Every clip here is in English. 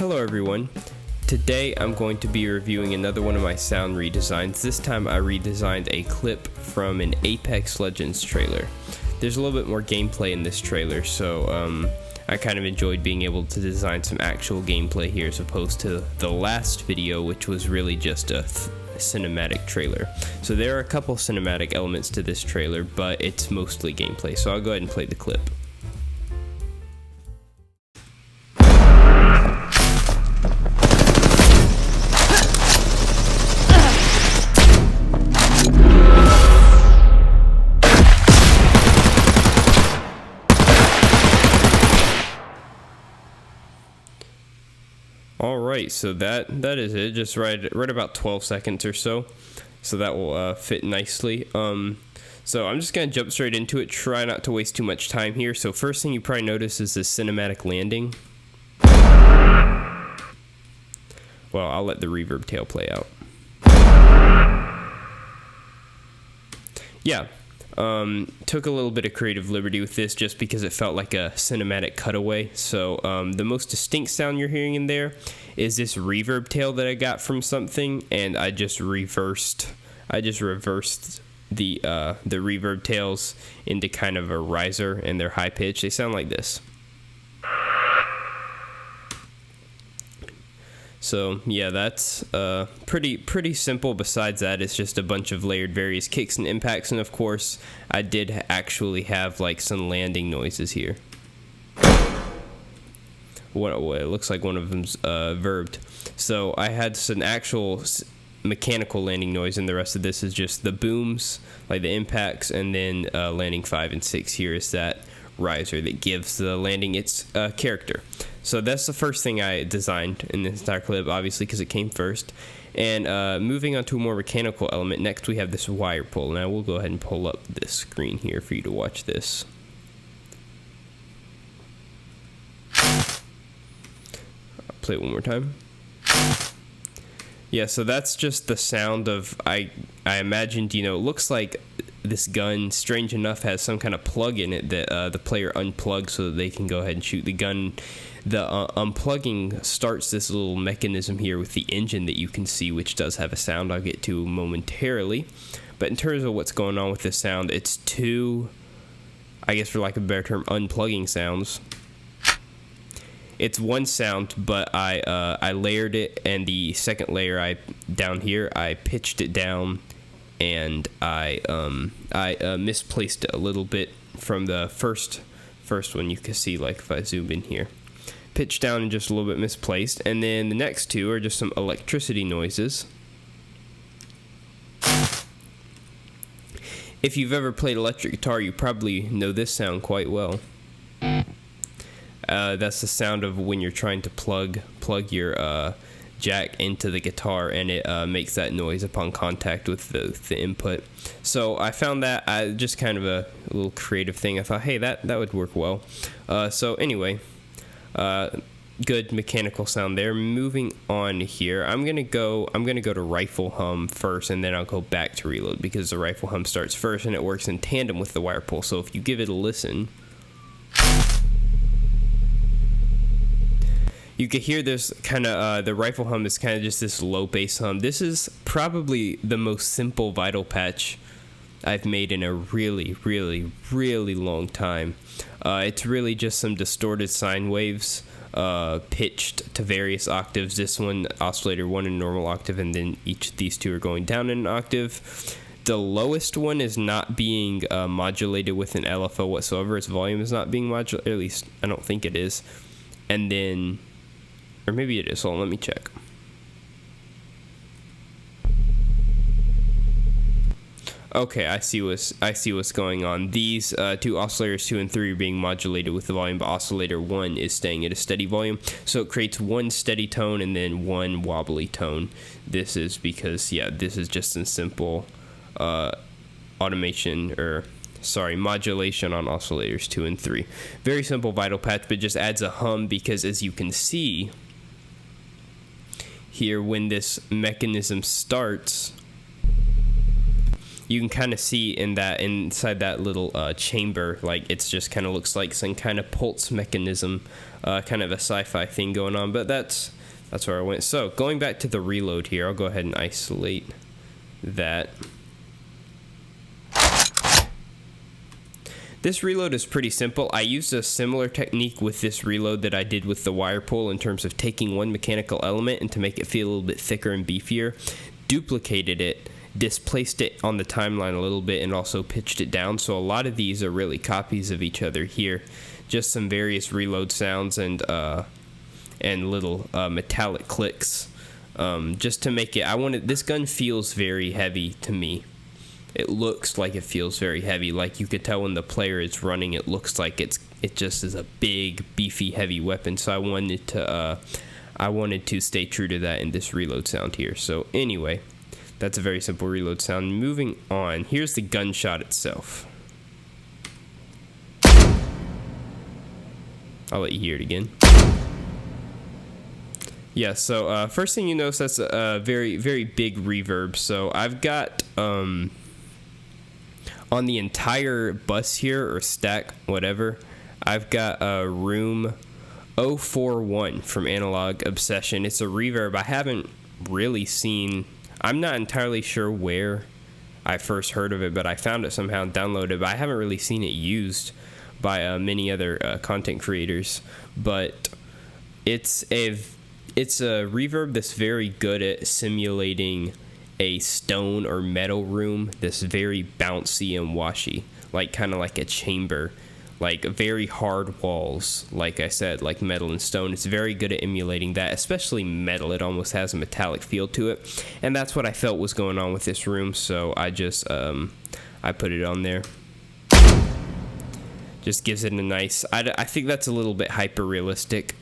Hello everyone. Today I'm going to be reviewing another one of my sound redesigns. This time I redesigned a clip from an Apex Legends trailer. There's a little bit more gameplay in this trailer, so I kind of enjoyed being able to design some actual gameplay here as opposed to the last video, which was really just a cinematic trailer. So there are a couple cinematic elements to this trailer, but it's mostly gameplay, so I'll go ahead and play the clip. Alright, so that is it, just right about 12 seconds or so. So that will fit nicely. So I'm just going to jump straight into it, try not to waste too much time here. So first thing you probably notice is this cinematic landing. Well, I'll let the reverb tail play out. Yeah. Took a little bit of creative liberty with this just because it felt like a cinematic cutaway. So the most distinct sound you're hearing in there is this reverb tail that I got from something, and I just reversed the reverb tails into kind of a riser, and they're high pitched. They sound like this. So yeah, that's pretty simple. Besides that, it's just a bunch of layered various kicks and impacts, and of course I did actually have like some landing noises here. What it looks like one of them's verbed. So I had some actual mechanical landing noise, and the rest of this is just the booms, like the impacts, and then landing 5 and 6 here is that riser that gives the landing its character. So that's the first thing I designed in this entire clip, obviously, because it came first. And moving on to a more mechanical element, next we have this wire pull. Now we'll go ahead and pull up this screen here for you to watch this. I'll play it one more time. Yeah, so that's just the sound of, I imagined, it looks like this gun, strange enough, has some kind of plug in it that the player unplugs so that they can go ahead and shoot the gun. The unplugging starts this little mechanism here with the engine that you can see, which does have a sound I'll get to momentarily. But in terms of what's going on with this sound, it's two, I guess for lack of a better term, unplugging sounds. It's one sound, but I layered it, and the second layer down here I pitched it down, and I misplaced it a little bit from the first one. You can see, like, if I zoom in here, pitched down and just a little bit misplaced. And then the next two are just some electricity noises. If you've ever played electric guitar, you probably know this sound quite well. That's the sound of when you're trying to plug your jack into the guitar, and it makes that noise upon contact with the input. So I found that just kind of a little creative thing. I thought, hey, that would work well. So anyway, good mechanical sound there. Moving on here, I'm gonna go to rifle hum first, and then I'll go back to reload, because the rifle hum starts first and it works in tandem with the wire pull. So if you give it a listen, you can hear this kind of, the rifle hum is kind of just this low bass hum. This is probably the most simple vital patch I've made in a really, really, really long time. It's really just some distorted sine waves pitched to various octaves. This one, oscillator 1 in normal octave, and then each of these two are going down in an octave. The lowest one is not being modulated with an LFO whatsoever. Its volume is not being modulated, at least I don't think it is. And then, or maybe it is. Hold on, let me check. Okay, I see what's going on. These two oscillators 2 and 3 are being modulated with the volume, but oscillator 1 is staying at a steady volume. So it creates one steady tone and then one wobbly tone. This is because, yeah, this is just a simple modulation on oscillators 2 and 3. Very simple vital patch, but just adds a hum because, as you can see here, when this mechanism starts, you can kind of see inside that little chamber, like it's just kind of looks like some kind of pulse mechanism, kind of a sci-fi thing going on. But that's where I went. So going back to the reload here, I'll go ahead and isolate that. This reload is pretty simple. I used a similar technique with this reload that I did with the wire pull in terms of taking one mechanical element and to make it feel a little bit thicker and beefier, duplicated it, displaced it on the timeline a little bit, and also pitched it down. So a lot of these are really copies of each other here. Just some various reload sounds and little metallic clicks, just to make it. This gun feels very heavy to me. It looks like it feels very heavy. Like you could tell when the player is running, it looks like it just is a big, beefy, heavy weapon. So I wanted to stay true to that in this reload sound here. So anyway, that's a very simple reload sound. Moving on, here's the gunshot itself. I'll let you hear it again. Yeah, so first thing you notice, that's a very, very big reverb. So I've got on the entire bus here, or stack, whatever, I've got a room 041 from Analog Obsession. It's a reverb I haven't really seen. I'm not entirely sure where I first heard of it, but I found it somehow and downloaded it. But I haven't really seen it used by many other content creators. But it's a reverb that's very good at simulating a stone or metal room that's very bouncy and washy, like kind of like a chamber, like very hard walls, like I said, like metal and stone. It's very good at emulating that, especially metal. It almost has a metallic feel to it, and that's what I felt was going on with this room, so I just I put it on there. Just gives it a nice, I think that's a little bit hyper realistic,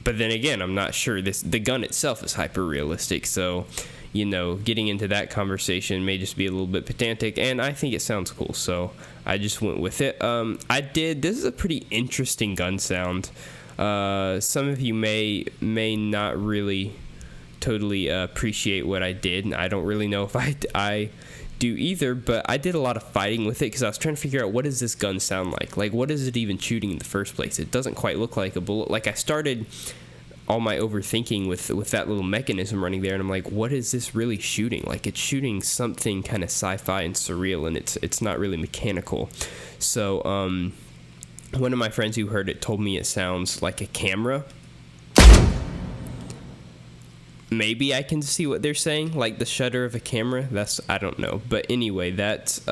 but then again, I'm not sure. The gun itself is hyper realistic, so you know, getting into that conversation may just be a little bit pedantic, and I think it sounds cool, so I just went with it. This is a pretty interesting gun sound. Some of you may not really totally appreciate what I did, and I don't really know if I do either, but I did a lot of fighting with it because I was trying to figure out, what does this gun sound like? Like, what is it even shooting in the first place? It doesn't quite look like a bullet. Like, I started all my overthinking with that little mechanism running there, and I'm like, what is this really shooting? Like, it's shooting something kind of sci-fi and surreal, and it's not really mechanical. So one of my friends who heard it told me it sounds like a camera. Maybe I can see what they're saying, like the shutter of a camera. I don't know, but anyway, that's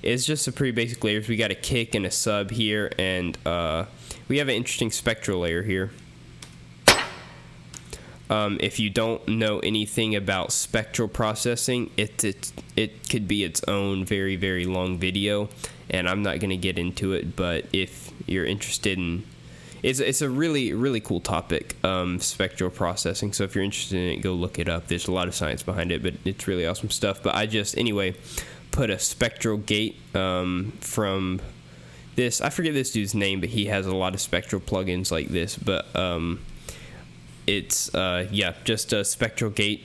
it's just a pretty basic layers. We got a kick and a sub here, and we have an interesting spectral layer here. If you don't know anything about spectral processing, it could be its own very, very long video, and I'm not going to get into it, but if you're interested in, it's a really, really cool topic, spectral processing, so if you're interested in it, go look it up. There's a lot of science behind it, but it's really awesome stuff. But I just, anyway, put a spectral gate from this, I forget this dude's name, but he has a lot of spectral plugins like this, but it's just a spectral gate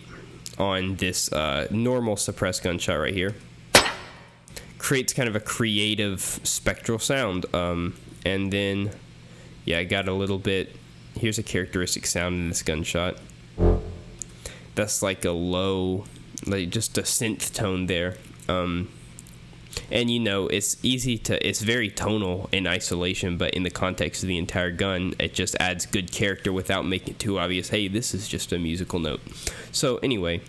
on this normal suppressed gunshot right here. Creates kind of a creative spectral sound, and then I got a little bit, here's a characteristic sound in this gunshot. That's like a low, like just a synth tone there, and you know, it's very tonal in isolation, but in the context of the entire gun, it just adds good character without making it too obvious, hey, this is just a musical note. So anyway,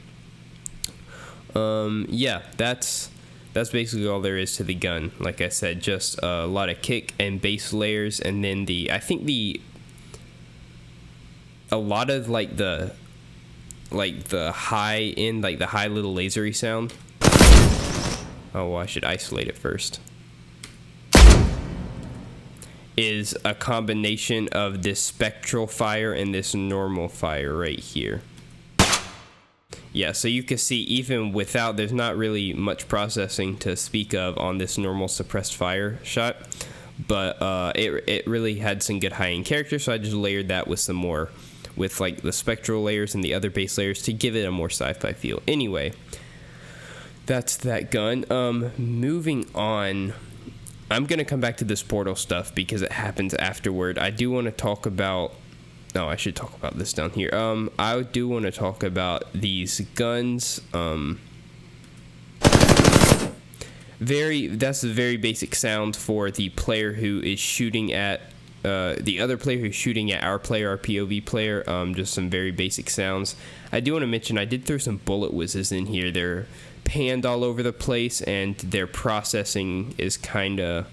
that's basically all there is to the gun. Like I said, just a lot of kick and bass layers, and then a lot of the high end, like the high little lasery sound. Oh, well, I should isolate it first. Is a combination of this spectral fire and this normal fire right here. Yeah, so you can see even without, there's not really much processing to speak of on this normal suppressed fire shot, but it really had some good high-end character, so I just layered that with some more, with like the spectral layers and the other base layers to give it a more sci-fi feel. Anyway, That's that gun. Moving on. I'm going to come back to this portal stuff because it happens afterward. I do want to talk about... No, I should talk about this down here. I do want to talk about these guns. That's a very basic sound for the player who is shooting at... the other player who's shooting at our player, our POV player. Just some very basic sounds. I do want to mention I did throw some bullet whizzes in here. They're panned all over the place, and their processing is kind of...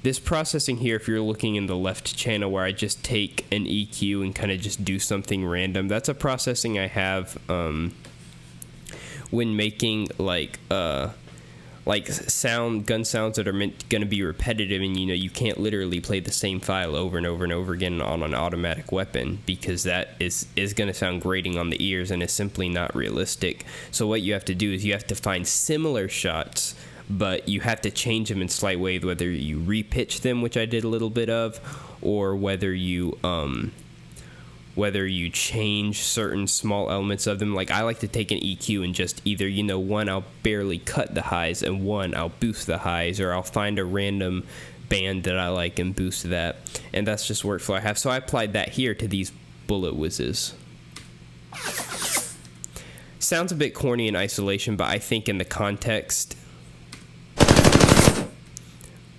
This processing here, if you're looking in the left channel where I just take an EQ and kind of just do something random, that's a processing I have when making like gun sounds that are going to be repetitive, and you can't literally play the same file over and over and over again on an automatic weapon, because that is going to sound grating on the ears and is simply not realistic. So what you have to do is you have to find similar shots, but you have to change them in slight ways, whether you repitch them, which I did a little bit of, or whether you change certain small elements of them. Like, I like to take an EQ and just either, one, I'll barely cut the highs, and one, I'll boost the highs, or I'll find a random band that I like and boost that. And that's just workflow I have. So I applied that here to these bullet whizzes. Sounds a bit corny in isolation, but I think in the context,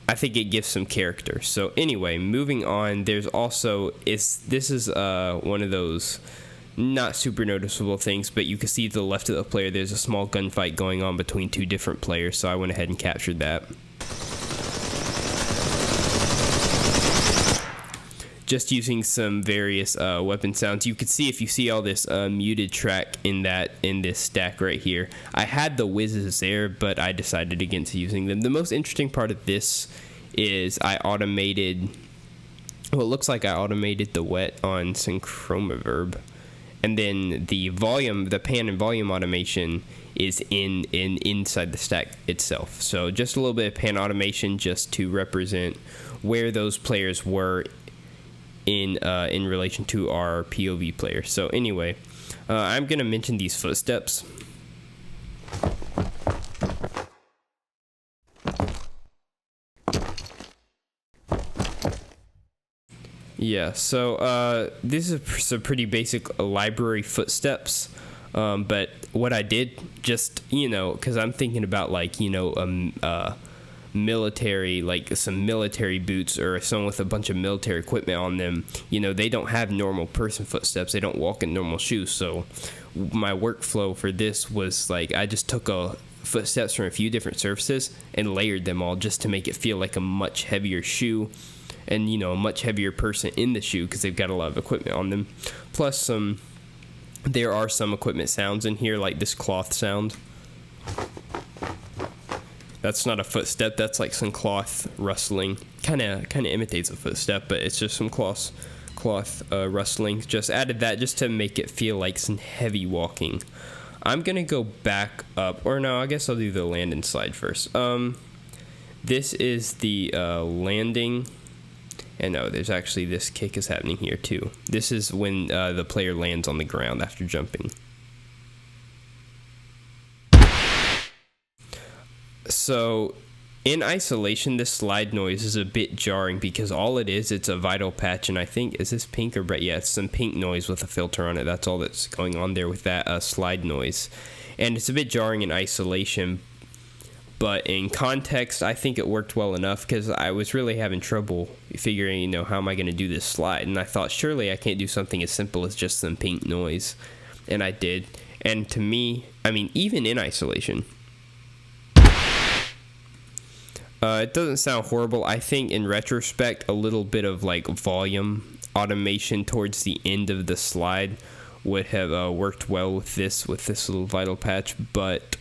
I think it gives some character. So anyway, moving on, there's also, this is one of those not super noticeable things, but you can see to the left of the player there's a small gunfight going on between two different players, so I went ahead and captured that. Just using some various weapon sounds. You can see, if you see all this muted track in this stack right here, I had the whizzes there, but I decided against using them. The most interesting part of this is I automated, well, it looks like I automated the wet on Synchromaverb, and then the volume, the pan and volume automation is inside the stack itself. So just a little bit of pan automation just to represent where those players were in relation to our POV player. So anyway, I'm gonna mention these footsteps. Yeah, so this is some pretty basic library footsteps, but what I did, just, because I'm thinking about, like, military, like some military boots or someone with a bunch of military equipment on them, they don't have normal person footsteps. They don't walk in normal shoes. So my workflow for this was like, I just took footsteps from a few different surfaces and layered them all just to make it feel like a much heavier shoe, and a much heavier person in the shoe because they've got a lot of equipment on them. Plus there are some equipment sounds in here, like this cloth sound. That's not a footstep, that's like some cloth rustling. Kind of imitates a footstep, but it's just some cloth rustling. Just added that just to make it feel like some heavy walking. I'm gonna go back up, or no, I guess I'll do the land and slide first. This is the landing, and no, there's actually this kick is happening here too. This is when the player lands on the ground after jumping. So in isolation, this slide noise is a bit jarring because all it is, it's a vital patch, and I think, is this pink or red? Yeah, it's some pink noise with a filter on it. That's all that's going on there with that slide noise. And it's a bit jarring in isolation, but in context, I think it worked well enough because I was really having trouble figuring, how am I going to do this slide? And I thought, surely I can't do something as simple as just some pink noise. And I did. And to me, I mean, even in isolation, it doesn't sound horrible. I think in retrospect, a little bit of like volume automation towards the end of the slide would have worked well with this little vital patch. But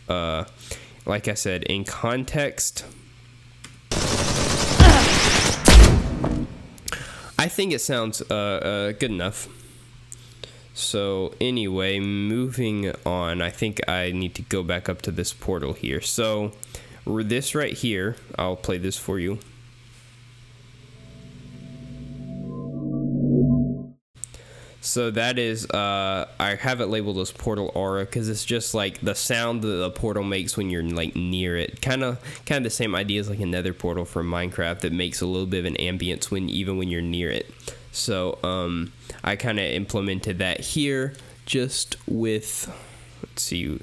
like I said, in context, I think it sounds good enough. So anyway, moving on, I think I need to go back up to this portal here. So this right here, I'll play this for you. So that is, I have it labeled as portal aura because it's just like the sound that the portal makes when you're like near it. Kind of the same idea as like a nether portal from Minecraft that makes a little bit of an ambience even when you're near it. So I kind of implemented that here just with, let's see,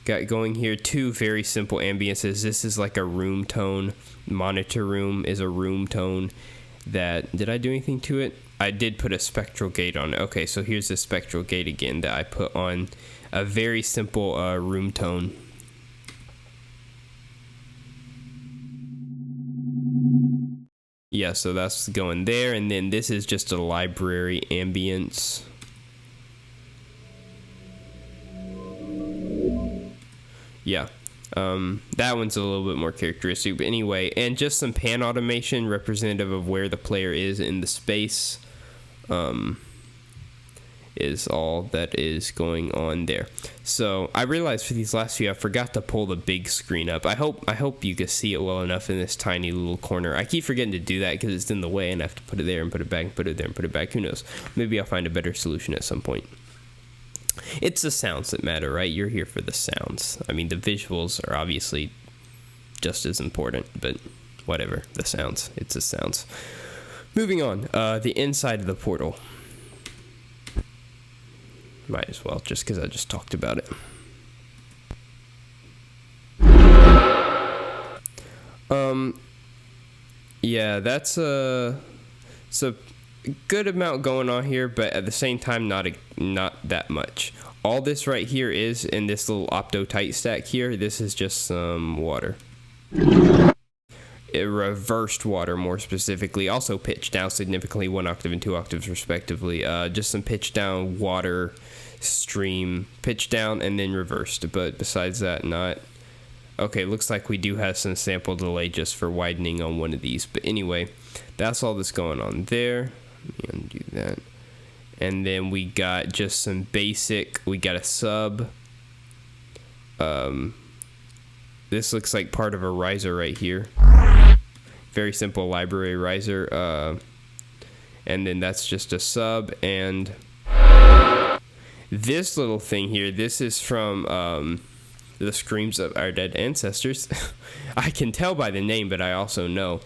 got going here 2 very simple ambiences. This is like a room tone. Monitor room is a room tone. Did I do anything to it? I did put a spectral gate on it. Okay, so here's the spectral gate again that I put on a very simple room tone. Yeah, so that's going there, and then this is just a library ambience. Yeah. That one's a little bit more characteristic, but anyway, and just some pan automation representative of where the player is in the space, is all that is going on there. So I realized for these last few, I forgot to pull the big screen up. I hope you can see it well enough in this tiny little corner. I keep forgetting to do that because it's in the way, and I have to put it there and put it back and put it there and put it back. Who knows? Maybe I'll find a better solution at some point. It's the sounds that matter, right? You're here for the sounds. I mean, the visuals are obviously just as important, but whatever. The sounds. It's the sounds. Moving on. The inside of the portal. Might as well, just because I just talked about it. Yeah, that's a good amount going on here, but at the same time, not that much. All this right here is in this little opto tight stack here. This is just some water. It reversed water, more specifically. Also pitched down significantly, 1 octave and 2 octaves respectively. Just some pitch down water stream, pitch down and then reversed. But besides that, not. Okay, looks like we do have some sample delay just for widening on one of these. But anyway, that's all that's going on there. Let me undo that. And then we got just some basic. We got a sub. This looks like part of a riser right here. Very simple library riser. And then that's just a sub. And this little thing here, this is from the Screams of Our Dead Ancestors. I can tell by the name, but I also know.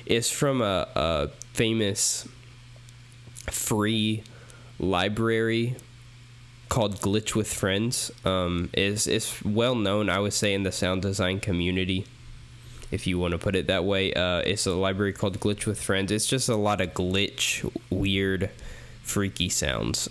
It's from a famous free library called Glitch with Friends. Is well known, I would say, in the sound design community, if you want to put it that way. It's a library called Glitch with Friends. It's just a lot of glitch, weird, freaky sounds.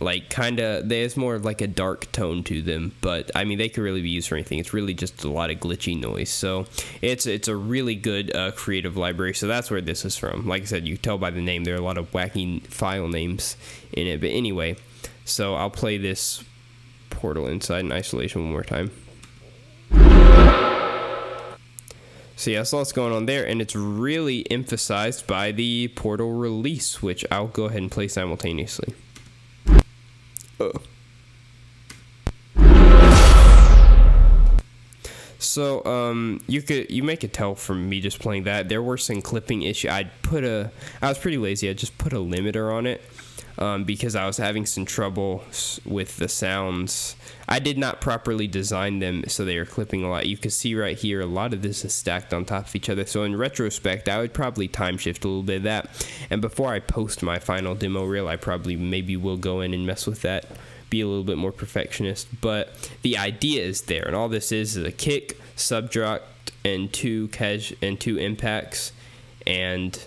Like kind of, there's more like a dark tone to them, but I mean they could really be used for anything. It's really just a lot of glitchy noise. So it's a really good creative library. So that's where this is from. Like I said, you can tell by the name, there are a lot of wacky file names in it. But anyway, so I'll play this portal inside in isolation one more time. So yeah, that's all that's going on there, and it's really emphasized by the portal release, which I'll go ahead and play simultaneously. So you may could tell from me just playing that there were some clipping issues. I was pretty lazy. I just put a limiter on it because I was having some trouble with the sounds. I did not properly design them, so they are clipping a lot. You can see right here, a lot of this is stacked on top of each other. So in retrospect, I would probably time shift a little bit of that. And before I post my final demo reel, I maybe will go in and mess with that, be a little bit more perfectionist. But the idea is there, and all this is a kick, subtract, and two impacts, and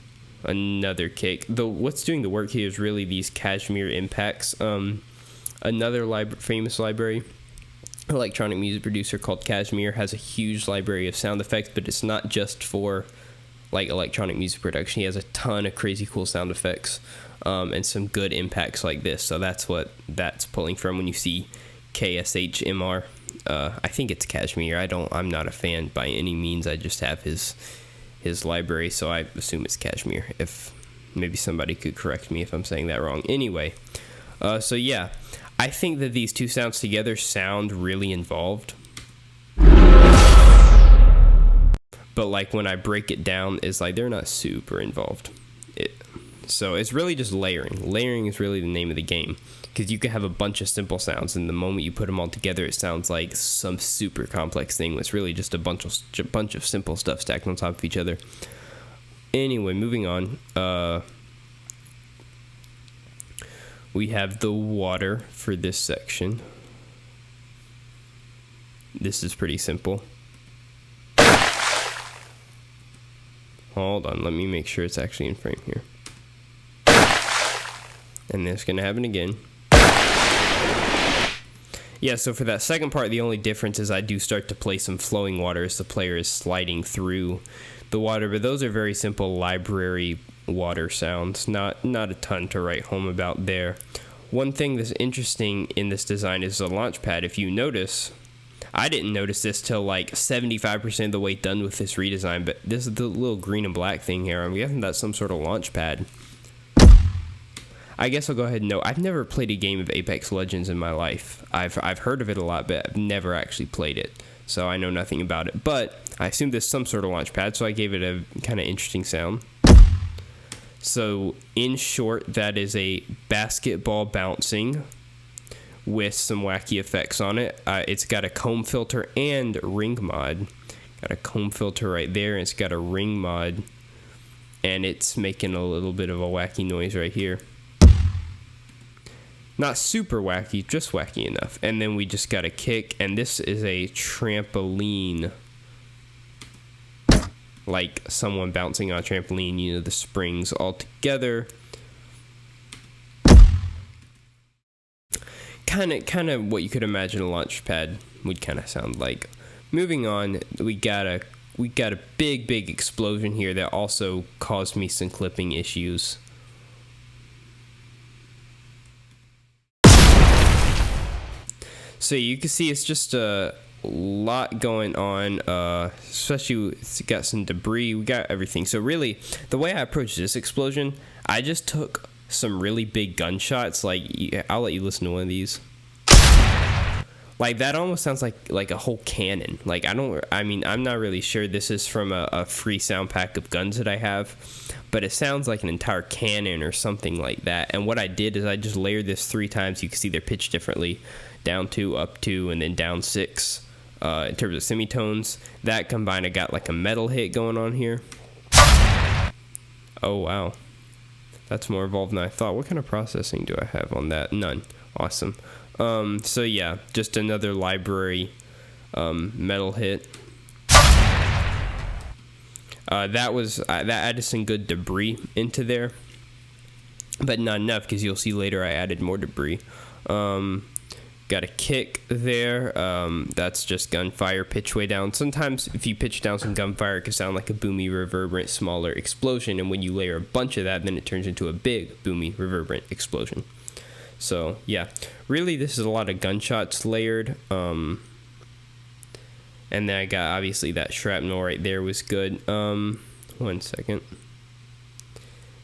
another kick. What's doing the work here is really these cashmere impacts. Another famous library, electronic music producer called Cashmere, has a huge library of sound effects, but it's not just for like electronic music production. He has a ton of crazy cool sound effects and some good impacts like this. So that's what that's pulling from when you see KSHMR. I think it's Cashmere. I'm not a fan by any means. I just have his library, so I assume it's Cashmere. If maybe somebody could correct me if I'm saying that wrong. Anyway, so yeah, I think that these two sounds together sound really involved. But like when I break it down, it's like they're not super involved. So it's really just layering. Layering is really the name of the game, because you can have a bunch of simple sounds, and the moment you put them all together, it sounds like some super complex thing. It's really just a bunch of simple stuff stacked on top of each other. Anyway, moving on. We have the water for this section. This is pretty simple. Hold on, let me make sure it's actually in frame here. And this is going to happen again. Yeah, so for that second part, the only difference is I do start to play some flowing water as the player is sliding through the water, but those are very simple library water sounds. Not a ton to write home about there. One thing that's interesting in this design is the launch pad. If you notice, I didn't notice this till like 75% of the way done with this redesign, but this is the little green and black thing here. I'm guessing that's some sort of launch pad. I guess I'll go ahead and note, I've never played a game of Apex Legends in my life. I've heard of it a lot, but I've never actually played it, so I know nothing about it. But I assume there's some sort of launch pad, so I gave it a kind of interesting sound. So in short, that is a basketball bouncing with some wacky effects on it. It's got a comb filter and ring mod. Got a comb filter right there, and it's got a ring mod, and it's making a little bit of a wacky noise right here. Not super wacky, just wacky enough. And then we just got a kick, and this is a trampoline. Like someone bouncing on a trampoline, you know, the springs all together. Kind of what you could imagine a launch pad would kind of sound like. Moving on, we got a big explosion here that also caused me some clipping issues. So you can see it's just a lot going on, especially it's got some debris. We got everything. So really, the way I approached this explosion, I just took some really big gunshots. Like, I'll let you listen to one of these. Like, that almost sounds like a whole cannon. Like, I'm not really sure. This is from a free sound pack of guns that I have, but it sounds like an entire cannon or something like that. And what I did is I just layered this 3 times. You can see they're pitched differently. Down 2, up 2, and then down 6 in terms of semitones. That combined, I got like a metal hit going on here. Oh, wow. That's more involved than I thought. What kind of processing do I have on that? None. Awesome. So yeah, just another library metal hit. That added some good debris into there, but not enough, because you'll see later I added more debris. Got a kick there. That's just gunfire pitch way down. Sometimes if you pitch down some gunfire, it can sound like a boomy, reverberant, smaller explosion. And when you layer a bunch of that, then it turns into a big, boomy, reverberant explosion. So yeah, really this is a lot of gunshots layered. And then I got, obviously, that shrapnel right there was good. 1 second.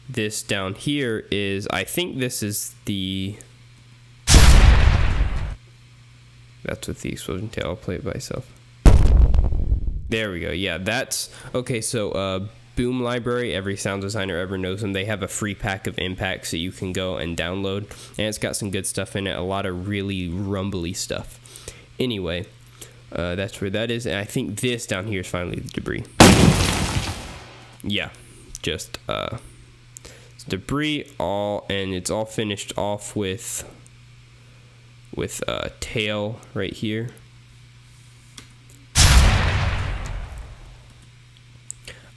This down here is, I think this is the... That's with the explosion tail. I'll play it by itself. There we go. Yeah, that's... Okay, so Boom Library, every sound designer ever knows them. They have a free pack of impacts that you can go and download. And it's got some good stuff in it. A lot of really rumbly stuff. Anyway, that's where that is. And I think this down here is finally the debris. Yeah, just debris and it's all finished off with tail right here.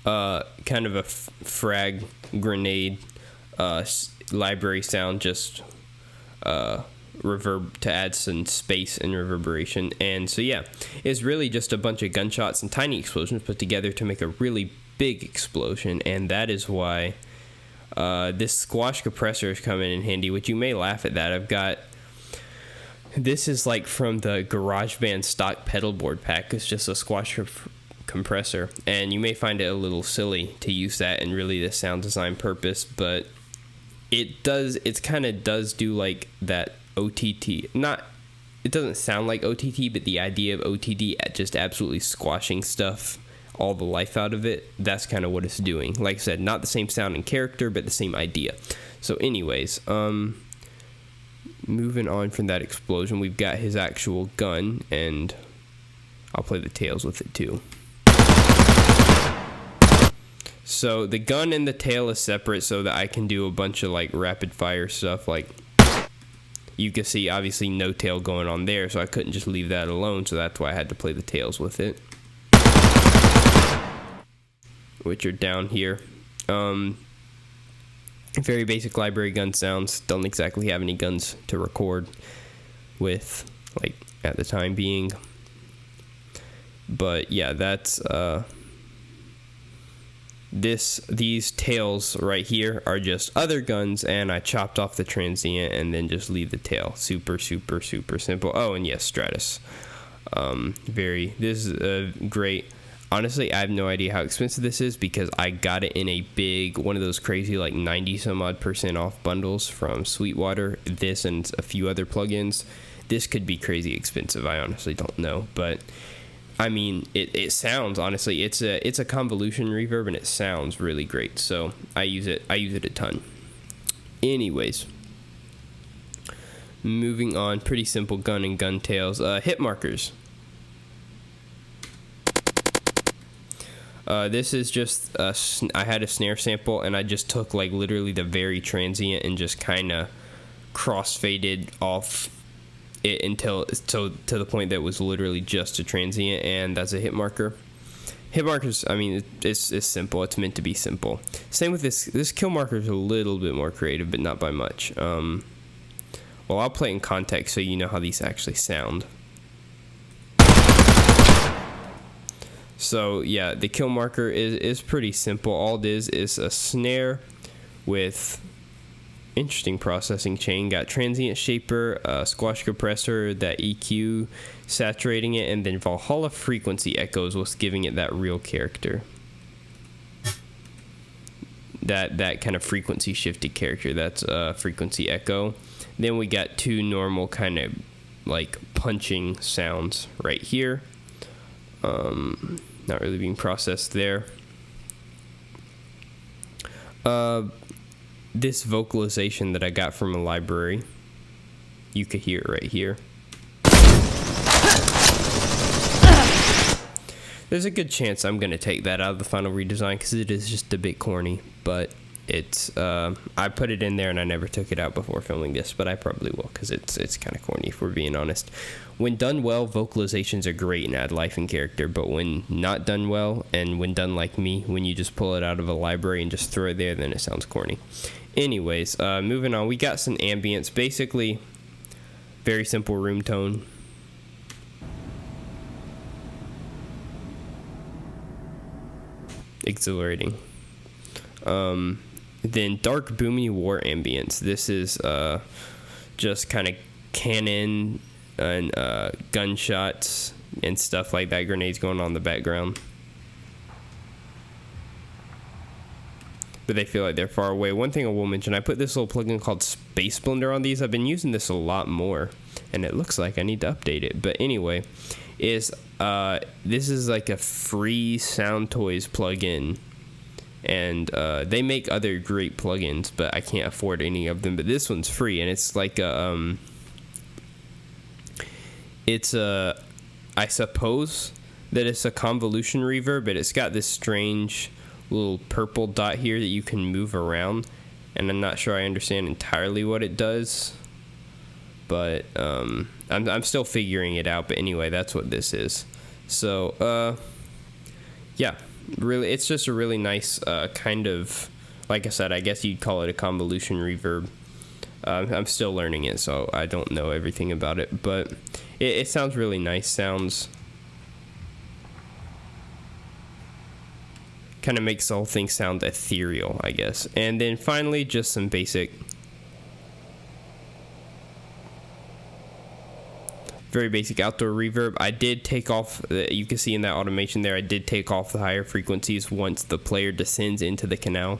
Kind of a frag grenade library sound, just reverb to add some space and reverberation. And so yeah, it's really just a bunch of gunshots and tiny explosions put together to make a really big explosion. And that is why this squash compressor is coming in handy, which you may laugh at that. I've got... This is like from the GarageBand stock pedal board pack. It's just a squash compressor, and you may find it a little silly to use that in really the sound design purpose, but it kind of does do like that OTT. It doesn't sound like OTT, but the idea of OTT at just absolutely squashing stuff all the life out of it. That's kind of what it's doing. Like I said, not the same sound and character, but the same idea. So anyways, moving on from that explosion, we've got his actual gun, and I'll play the tails with it too. So the gun and the tail is separate so that I can do a bunch of like rapid fire stuff. Like you can see obviously no tail going on there, so I couldn't just leave that alone, so that's why I had to play the tails with it, which are down here. Very basic library gun sounds. Don't exactly have any guns to record with, like, at the time being. But yeah, that's these tails right here are just other guns, and I chopped off the transient and then just leave the tail. Super simple. Oh, and yes, Stratus. This is great. Honestly, I have no idea how expensive this is because I got it in a big, one of those crazy like 90 some odd % off bundles from Sweetwater. This and a few other plugins. This could be crazy expensive. I honestly don't know, but I mean, it sounds, honestly, it's a convolution reverb and it sounds really great. So I use it a ton. Anyways, moving on, pretty simple gun and gun tails. Hit markers. This is just, I had a snare sample and I just took like literally the very transient and just kind of cross-faded off it until, so to the point that it was literally just a transient, and that's a hit marker. Hit markers, I mean, it's simple. It's meant to be simple. Same with this kill marker is a little bit more creative, but not by much. Well, I'll play in context so you know how these actually sound. So yeah, the kill marker is pretty simple. All it is a snare with interesting processing chain. Got transient shaper, squash compressor, that EQ saturating it, and then Valhalla frequency echoes, what's giving it that real character. That kind of frequency shifted character. That's frequency echo. Then we got two normal kind of like punching sounds right here. Not really being processed there. This vocalization that I got from a library, you could hear it right here. There's a good chance I'm going to take that out of the final redesign because it is just a bit corny, but it's I put it in there and I never took it out before filming this, but I probably will because it's kind of corny if we're being honest. When done well, vocalizations are great and add life and character, but when not done well, and when done like me, when you just pull it out of a library and just throw it there, then it sounds corny. Anyways, moving on, we got some ambience. Basically, very simple room tone. Exhilarating. Then dark boomy war ambience. This is just kind of cannon and gunshots and stuff like that, grenades going on in the background, but they feel like they're far away. One thing I will mention, I put this little plugin called Space Blender on these. I've been using this a lot more and it looks like I need to update it, but anyway, this is like a free Sound Toys plugin, and they make other great plugins, but I can't afford any of them, but this one's free, and it's like a I suppose that it's a convolution reverb, but it's got this strange little purple dot here that you can move around, and I'm not sure I understand entirely what it does, but I'm still figuring it out. But anyway, that's what this is. So yeah, really, it's just a really nice kind of, like I said, I guess you'd call it a convolution reverb. I'm still learning it, so I don't know everything about it, but it sounds really nice. Sounds kind of makes the whole thing sound ethereal, I guess. And then finally, just some basic, very basic outdoor reverb. I did take off, you can see in that automation there, I did take off the higher frequencies once the player descends into the canal.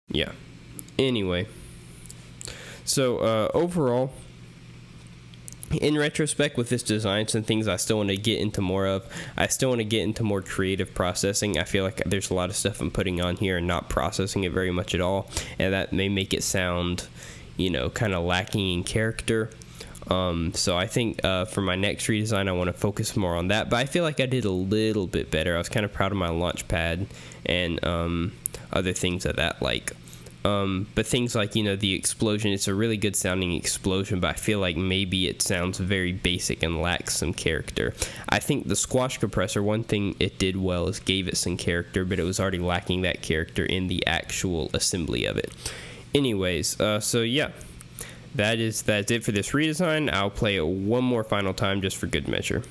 Yeah. Anyway, so overall, in retrospect, with this design, some things I still want to get into more of. I still want to get into more creative processing. I feel like there's a lot of stuff I'm putting on here and not processing it very much at all, and that may make it sound, kind of lacking in character. So I think for my next redesign, I want to focus more on that. But I feel like I did a little bit better. I was kind of proud of my launch pad and other things of that like. But things like, the explosion, it's a really good sounding explosion, but I feel like maybe it sounds very basic and lacks some character. I think the squash compressor, one thing it did well is gave it some character, but it was already lacking that character in the actual assembly of it. Anyways, so yeah, that's it for this redesign. I'll play it one more final time just for good measure.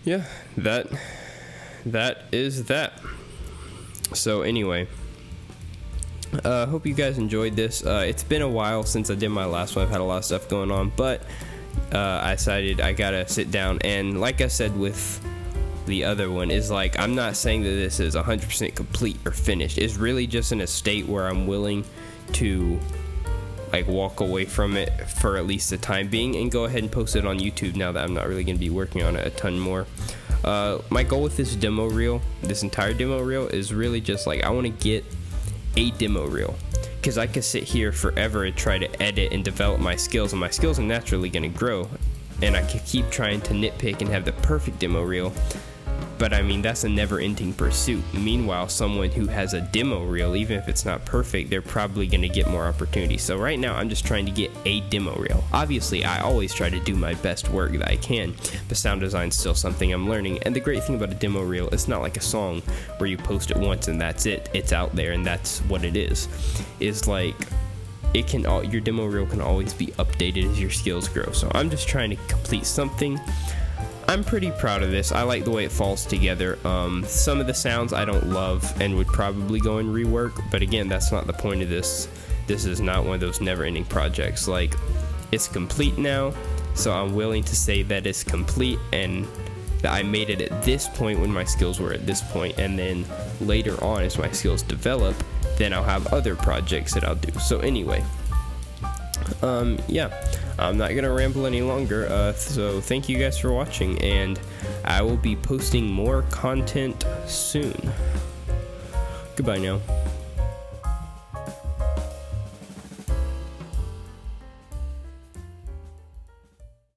Yeah, that is that. So anyway, hope you guys enjoyed this. It's been a while since I did my last one. I've had a lot of stuff going on, but I decided I gotta sit down, and like I said with the other one, is like, I'm not saying that this is 100% complete or finished. It's really just in a state where I'm willing to like walk away from it for at least the time being and go ahead and post it on YouTube now that I'm not really going to be working on it a ton more. My goal with this demo reel, this entire demo reel, is really just like, I want to get a demo reel, because I could sit here forever and try to edit and develop my skills, and my skills are naturally going to grow, and I could keep trying to nitpick and have the perfect demo reel. But I mean, that's a never-ending pursuit. Meanwhile, someone who has a demo reel, even if it's not perfect, they're probably going to get more opportunities. So right now, I'm just trying to get a demo reel. Obviously, I always try to do my best work that I can, but sound design's still something I'm learning. And the great thing about a demo reel, it's not like a song where you post it once and that's it. It's out there and that's what it is. It's like, your demo reel can always be updated as your skills grow. So I'm just trying to complete something. I'm pretty proud of this. I like the way it falls together. Some of the sounds I don't love and would probably go and rework, but again, that's not the point of this. This is not one of those never-ending projects. Like, it's complete now, so I'm willing to say that it's complete and that I made it at this point when my skills were at this point, and then later on as my skills develop, then I'll have other projects that I'll do. So anyway, yeah, I'm not gonna ramble any longer, so thank you guys for watching, and I will be posting more content soon. Goodbye now.